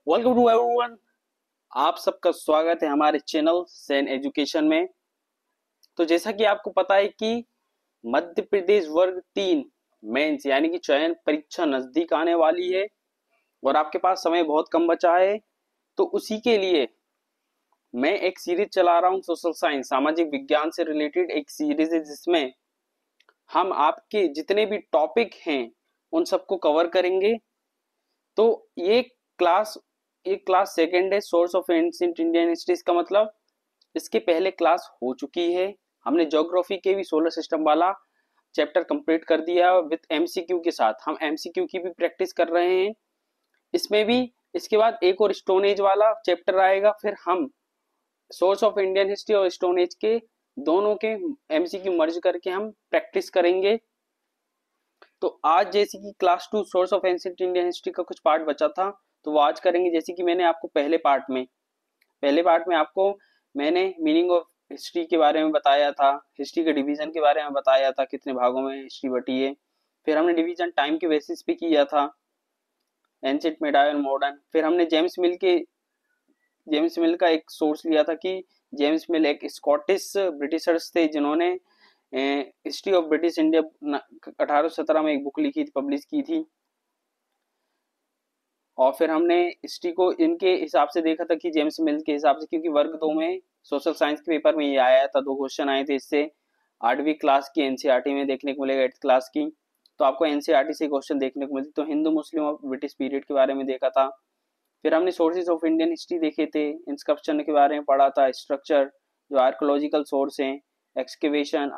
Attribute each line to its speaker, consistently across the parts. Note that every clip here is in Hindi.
Speaker 1: Welcome to everyone. आप सबका स्वागत है हमारे चैनल सेन एजुकेशन में। तो जैसा कि आपको पता है कि मध्य प्रदेश वर्ग 3 मेंस यानी कि चयन परीक्षा नजदीक आने वाली है और आपके पास समय बहुत कम बचा है। तो उसी के लिए मैं एक सीरीज चला रहा हूँ, सोशल साइंस सामाजिक विज्ञान से रिलेटेड एक सीरीज है, जिसमें हम आपके जितने भी टॉपिक हैं उन सबको कवर करेंगे। तो ये क्लास ये क्लास सेकेंड है, source of ancient Indian history. इसका मतलब इसके पहले क्लास हो चुकी है। हमने ज्योग्राफी के भी सोलर सिस्टम वाला चैप्टर कंप्लीट कर दिया विद एमसीक्यू के साथ। हम एमसीक्यू की भी प्रैक्टिस कर रहे हैं इसमें भी। इसके बाद एक और स्टोन एज वाला चैप्टर आएगा, फिर हम सोर्स ऑफ इंडियन हिस्ट्री और स्टोन एज के दोनों के एमसीक्यू मर्ज करके हम प्रैक्टिस करेंगे। तो आज जैसे कि class 2 source of ancient Indian history का कुछ पार्ट बचा था, तो वो आज करेंगे। जैसे कि मैंने आपको पहले पार्ट में आपको मैंने मीनिंग ऑफ हिस्ट्री के बारे में बताया था, हिस्ट्री के डिवीजन के बारे में बताया था, कितने भागों में हिस्ट्री बटी है। फिर हमने डिवीजन टाइम के बेसिस पे किया था, एंशिएंट, मिडाइवल, मॉडर्न। फिर हमने जेम्स मिल का एक सोर्स लिया था कि जेम्स मिल एक स्कॉटिश ब्रिटिशर्स थे जिन्होंने हिस्ट्री ऑफ ब्रिटिश इंडिया 1817 में एक बुक लिखी थी, पब्लिश की थी। और फिर हमने हिस्ट्री को इनके हिसाब से देखा था कि जेम्स मिल के हिसाब से, क्योंकि वर्ग 2 में सोशल साइंस के पेपर में ये आया था, 2 क्वेश्चन आए थे इससे। 8वीं क्लास की एनसीईआरटी में देखने को मिलेगा, 8th क्लास की, तो आपको एनसीईआरटी से क्वेश्चन देखने को मिलते। तो हिंदू मुस्लिम और ब्रिटिश पीरियड के बारे में देखा था। फिर हमने सोर्सेज ऑफ इंडियन हिस्ट्री देखे थे, इंस्क्रिप्शन के बारे में पढ़ा था, स्ट्रक्चर, जो आर्कोलॉजिकल सोर्स हैं, एक्सकेवेशन,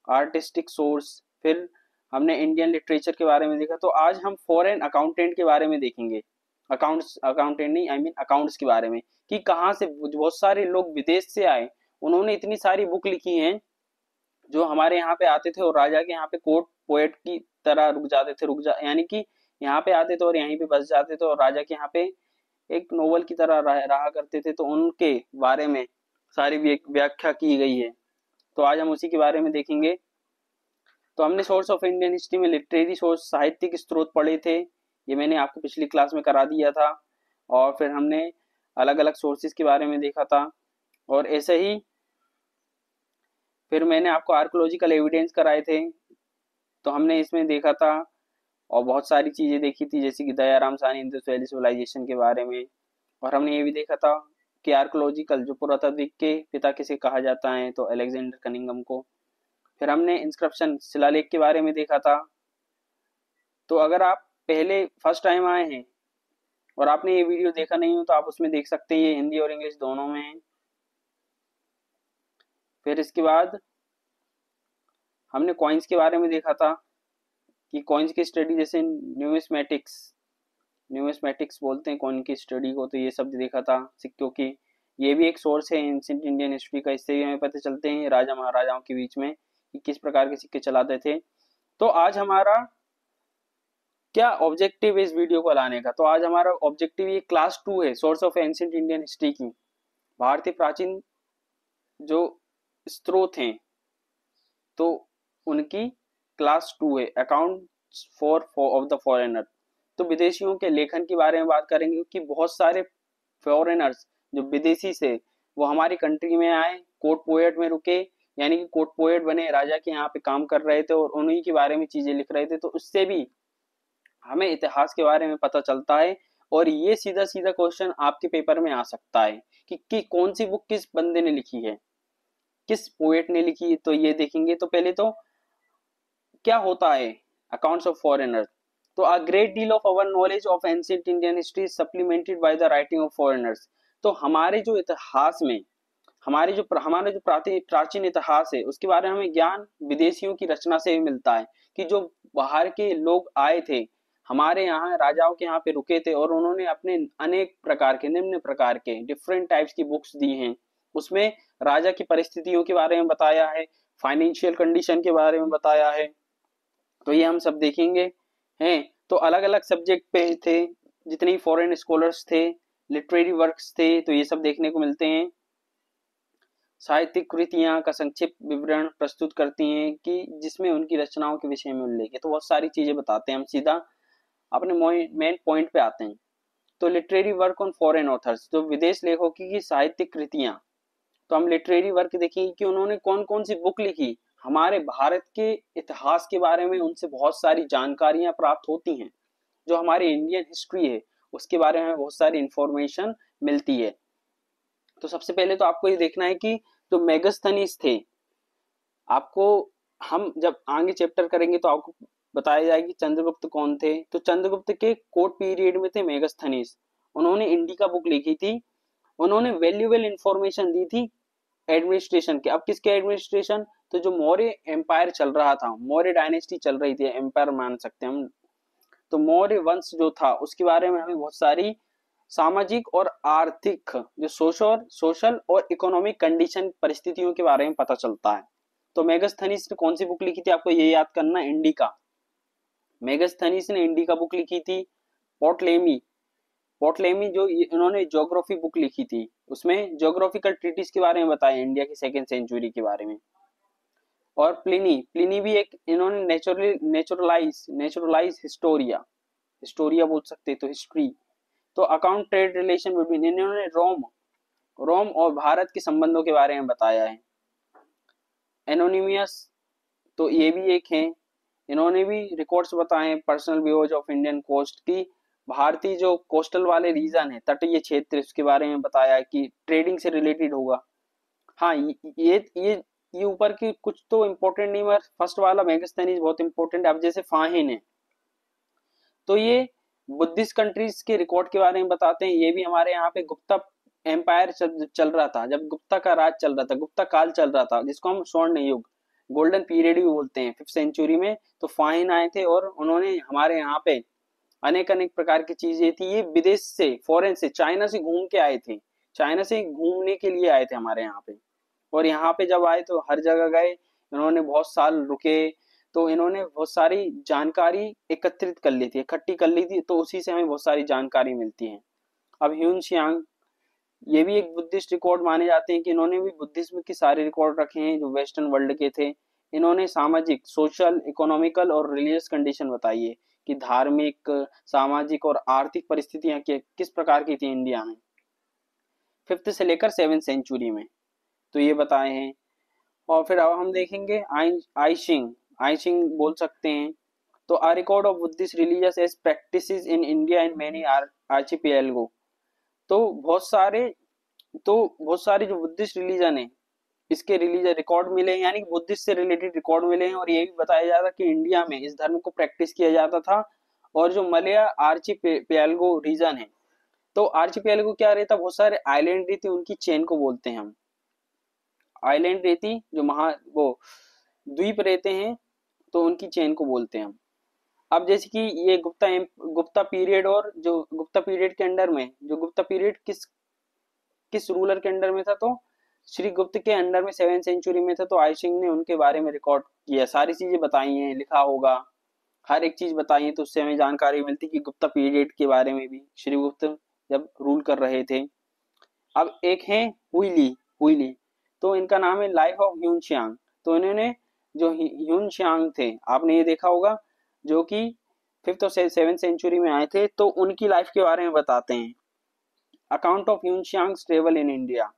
Speaker 1: आर्टिस्टिक सोर्स। फिर हमने इंडियन लिटरेचर के बारे में देखा। तो आज हम फॉरेन अकाउंटेंट के बारे में देखेंगे। अकाउंटेंट नहीं, आई मीन अकाउंट्स के बारे में, कि कहाँ से बहुत सारे लोग विदेश से आए, उन्होंने इतनी सारी बुक लिखी हैं जो हमारे यहाँ पे आते थे और राजा के यहाँ पे कोर्ट पोएट की तरह रुक जाते थे, यानी कि यहाँ पे आते थे और यहीं पे बस जाते थे और राजा के यहाँ पे एक नोवेल की तरह रहा करते थे। तो उनके बारे में सारी व्याख्या की गई है। तो आज हम उसी के बारे में देखेंगे। तो हमने सोर्स ऑफ इंडियन हिस्ट्री में लिटरेरी सोर्स, साहित्यिक स्रोत पढ़े थे, ये मैंने आपको पिछली क्लास में करा दिया था। और फिर हमने अलग अलग सोर्सेज के बारे में देखा था। और ऐसे ही फिर मैंने आपको आर्कोलॉजिकल एविडेंस कराए थे, तो हमने इसमें देखा था। और बहुत सारी चीजें देखी थी, जैसे कि दयाराम साहनी इंडस वैली सिविलाइजेशन के बारे में। और हमने ये भी देखा था कि आर्कोलॉजिकल जो पुरातात्विक के पिता किसे कहा जाता है, तो अलेक्जेंडर कनिंगम को। फिर हमने इंस्क्रिप्शन, शिलालेख के बारे में देखा था। तो अगर आप पहले फर्स्ट टाइम आए हैं और आपने ये वीडियो देखा नहीं हो, तो आप उसमें देख सकते हैं, ये हिंदी और इंग्लिश दोनों में है। फिर इसके बाद हमने कॉइन्स के बारे में देखा था कि कॉइन्स की स्टडी, जैसे न्यूमिस्मेटिक्स बोलते हैं कॉइन की स्टडी को, तो ये सब देखा था सिक्कों की। ये भी एक सोर्स है एंशिएंट इंडियन हिस्ट्री का। इससे भी हमें पता चलते हैं राजा महाराजाओं के बीच में कि किस प्रकार के सिक्के चलाते थे। तो आज हमारा क्या ऑब्जेक्टिव है इस वीडियो को लाने का? तो आज हमारा ऑब्जेक्टिव ये क्लास 2 है, source of ancient Indian history की। भारतीय प्राचीन जो स्रोत हैं, तो उनकी क्लास 2 है, account for of the foreigner. तो विदेशियों के लेखन के बारे में बात करेंगे कि बहुत सारे फॉरेनर्स जो विदेशी से वो हमारी कंट्री में आए, कोर्ट पोएट में रुके, यानी कि कोर्ट पोएट बने, राजा के यहाँ पे काम कर रहे थे और उन्हीं के बारे में चीजें लिख रहे थे। तो उससे भी हमें इतिहास के बारे में पता चलता है। और ये सीधा सीधा क्वेश्चन आपके पेपर में आ सकता है कि कौन सी बुक किस बंदे ने लिखी है, किस पोएट ने लिखी है, तो ये देखेंगे। तो पहले तो क्या होता है अकाउंट्स ऑफ फॉरेनर? तो a great deal of our knowledge of ancient Indian history is supplemented by the writing of foreigners. तो हमारे जो इतिहास में, हमारा जो प्राचीन इतिहास है, उसके बारे में हमें ज्ञान विदेशियों की रचना से भी मिलता है, कि जो बाहर के लोग आए थे, हमारे यहाँ राजाओं के यहाँ पे रुके थे और उन्होंने अपने अनेक प्रकार के, निम्न प्रकार के डिफरेंट टाइप्स की बुक्स दी हैं। उसमें राजा की परिस्थितियों के बारे में बताया है, फाइनेंशियल कंडीशन के बारे में बताया है। तो ये हम सब देखेंगे हैं। तो अलग अलग सब्जेक्ट पे थे, जितने फॉरेन स्कॉलर्स थे, लिटरेरी वर्क्स थे, तो ये सब देखने को मिलते हैं। साहित्यिक कृतियां का संक्षिप्त विवरण प्रस्तुत करती हैं कि जिसमें उनकी रचनाओं के विषय में उल्लेख है। तो बहुत सारी चीजें बताते हैं। हम सीधा अपने मेन पॉइंट पे आते हैं। तो literary work on foreign authors, जो विदेश लेखकों की साहित्यिक कृतियां। तो हम लिटरेरी वर्क देखेंगे कि उन्होंने कौन कौन सी बुक लिखी, हमारे भारत के इतिहास के बारे में उनसे बहुत सारी जानकारियां प्राप्त होती हैं, जो हमारी इंडियन हिस्ट्री है उसके बारे में बहुत सारी इंफॉर्मेशन मिलती है। तो सबसे पहले तो आपको ये देखना है कि जो मेगस्थनीज थे, आपको हम जब आगे चैप्टर करेंगे तो आपको बताया जाएगी चंद्रगुप्त कौन थे। तो चंद्रगुप्त के कोर्ट पीरियड में थे मेगस्थनीज, उन्होंने इंडिका बुक लिखी थी, उन्होंने वैल्यूएबल इंफॉर्मेशन दी थी एडमिनिस्ट्रेशन के। अब किसके एडमिनिस्ट्रेशन, तो जो मौर्य एम्पायर चल रहा था, मौर्य डायनेस्टी चल रही थी, एम्पायर मान सकते हैं हम, तो मौर्य वंश जो था उसके बारे में हमें बहुत सारी सामाजिक और आर्थिक जो सोशल और इकोनॉमिक कंडीशन परिस्थितियों के बारे में पता चलता है। तो मेगस्थनीज ने कौन सी बुक लिखी थी, आपको ये याद करना, इंडिका। मेगस्थनीज ने इंडिका बुक लिखी थी। पोर्टलेमी, पोर्टलेमी जो इन्होंने ज्योग्राफी बुक लिखी थी, उसमें ज्योग्राफिकल ट्रीटिस के बारे में बताया, इंडिया की सेकेंड सेंचुरी के बारे में। और प्लिनी, प्लिनी भी एक इन्होंने नेचुरलाइज हिस्टोरिया, हिस्टोरिया बोल सकते तो हिस्ट्री। तो अकाउंट ट्रेड रिलेशन बिटवीन, इन्होंने रोम और भारत के संबंधों के बारे में बताया है। एनोनिमियस, तो ये भी एक है, इन्होंने भी रिकॉर्ड्स बताए हैं, personal views of Indian coast की, भारतीय जो कोस्टल वाले रीजन है, तटीय क्षेत्र, उसके बारे में बताया है कि ट्रेडिंग से रिलेटेड होगा। हाँ, ये ऊपर की कुछ तो इम्पोर्टेंट नहीं, मगर फर्स्ट वाला मेगस्थनीज बहुत इंपॉर्टेंट है। अब जैसे फाहिन है, तो ये बुद्धिस्ट कंट्रीज के रिकॉर्ड के बारे में बताते हैं। ये भी हमारे यहाँ पे गुप्ता एम्पायर चल रहा था, जब गुप्ता का राज चल रहा था, गुप्ता काल चल रहा था, जिसको हम स्वर्ण युग, गोल्डन पीरियड भी बोलते हैं, 5th सेंचुरी में। तो फाहिन आए थे और उन्होंने हमारे यहाँ पे अनेक अनेक प्रकार की चीजें थी, ये विदेश से, फॉरेन से, चाइना से घूम के आए थे, चाइना से घूमने के लिए आए थे हमारे यहाँ पे। और यहाँ पे जब आए तो हर जगह गए, इन्होंने बहुत साल रुके, तो इन्होंने बहुत सारी जानकारी एकत्रित कर ली थी, इकट्ठी कर ली थी, तो उसी से हमें बहुत सारी जानकारी मिलती है। अब ह्यून शियांग, ये भी एक बुद्धिस्ट रिकॉर्ड माने जाते हैं कि इन्होंने भी बुद्धिज्म के सारे रिकॉर्ड रखे हैं जो वेस्टर्न वर्ल्ड के थे। इन्होंने सामाजिक, सोशल, इकोनॉमिकल और रिलीजियस कंडीशन बताई है कि धार्मिक, सामाजिक और आर्थिक परिस्थितियां किस प्रकार की थी इंडिया में 5th से लेकर 7th सेंचुरी में, तो ये बताए हैं। और फिर अब हम देखेंगे आइशिंग, आइशिंग बोल सकते हैं। तो a record of Buddhist religious age practices in India and many archipelago. तो बहुत सारे जो बुद्धिस्ट रिलीजन है, इसके रिलीजन रिकॉर्ड मिले हैं, यानी बुद्धिस्ट से रिलेटेड रिकॉर्ड मिले हैं। और ये भी बताया जा रहा कि इंडिया में इस धर्म को प्रैक्टिस किया जाता था। और जो मलया आर्चिपिएलगो रीजन है, तो आर्चिपिएलगो क्या रहता, बहुत सारे आइलैंड रहते, उनकी चेन को बोलते हैं हम, आइलैंड रहती, जो वो द्वीप रहते हैं, तो उनकी चेन को बोलते हैं हम। अब जैसे कि ये गुप्ता पीरियड, और जो गुप्ता पीरियड के अंडर में, जो गुप्ता पीरियड किस किस रूलर के अंडर में था, तो श्री गुप्त के अंडर में 7th सेंचुरी में था। तो आई सिंह ने उनके बारे में रिकॉर्ड किया, सारी चीजें बताई हैं, लिखा होगा, हर एक चीज बताई है, तो उससे हमें जानकारी मिलती कि गुप्ता पीरियड के बारे में भी, श्री गुप्त जब रूल कर रहे थे। अब एक है हुईली, हुईली, तो इनका नाम है लाइफ ऑफ ह्यून शियांग। तो इन्होंने जो ह्यून शियांग थे, आपने ये देखा होगा, जो कि 5th और 7th सेंचुरी में आए थे, तो उनकी लाइफ के बारे में बताते हैं। Account of Hiuen Tsang's travel in India,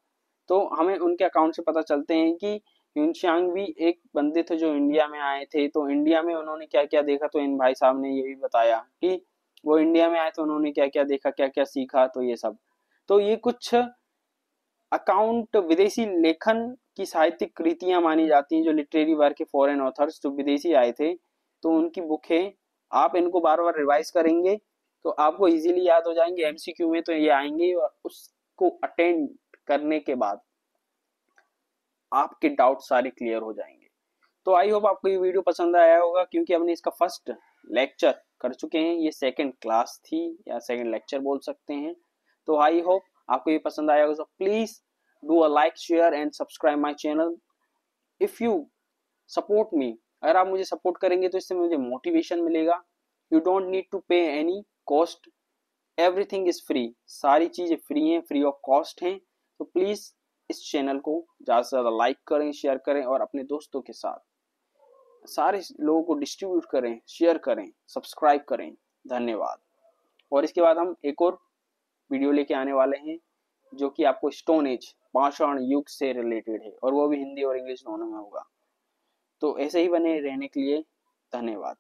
Speaker 1: तो हमें उनके अकाउंट से पता चलते हैं कि ह्यून शियांग भी एक बंदे थे जो इंडिया में आए थे। तो इंडिया में उन्होंने क्या क्या देखा, तो इन भाई साहब ने ये भी बताया कि वो इंडिया में आए तो उन्होंने क्या क्या देखा, क्या क्या सीखा, तो ये सब। तो ये कुछ अकाउंट विदेशी लेखन की साहित्यिक कृतियां मानी जाती हैं, जो लिटरेरी वर्क के फॉरेन ऑथर्स जो विदेशी आए थे, तो उनकी बुक है। आप इनको बार बार रिवाइज करेंगे तो आपको इजीली याद हो जाएंगे, एमसीक्यू में तो ये आएंगे, और उसको अटेंड करने के बाद आपके डाउट सारे क्लियर हो जाएंगे। तो आई होप आपको ये वीडियो पसंद आया होगा, क्योंकि हमने इसका फर्स्ट लेक्चर कर चुके हैं, ये सेकंड क्लास थी या सेकंड लेक्चर बोल सकते हैं। तो आई होप आपको ये पसंद आया होगा। So please do a like, share and subscribe my channel if you support me. अगर आप मुझे सपोर्ट करेंगे तो इससे मुझे मोटिवेशन मिलेगा। यू डोंट नीड टू पे any cost, everything is free, सारी चीजें फ्री हैं, फ्री ऑफ कॉस्ट हैं। तो प्लीज इस चैनल को ज्यादा से ज्यादा लाइक करें, शेयर करें, और अपने दोस्तों के साथ सारे लोगों को डिस्ट्रीब्यूट करें, शेयर करें, सब्सक्राइब करें। धन्यवाद। और इसके बाद हम एक और वीडियो लेके आने वाले हैं, जो कि आपको स्टोन एज पाषाण युग से रिलेटेड है, और वो भी हिंदी और इंग्लिश दोनों में होगा। तो ऐसे ही बने रहने के लिए धन्यवाद।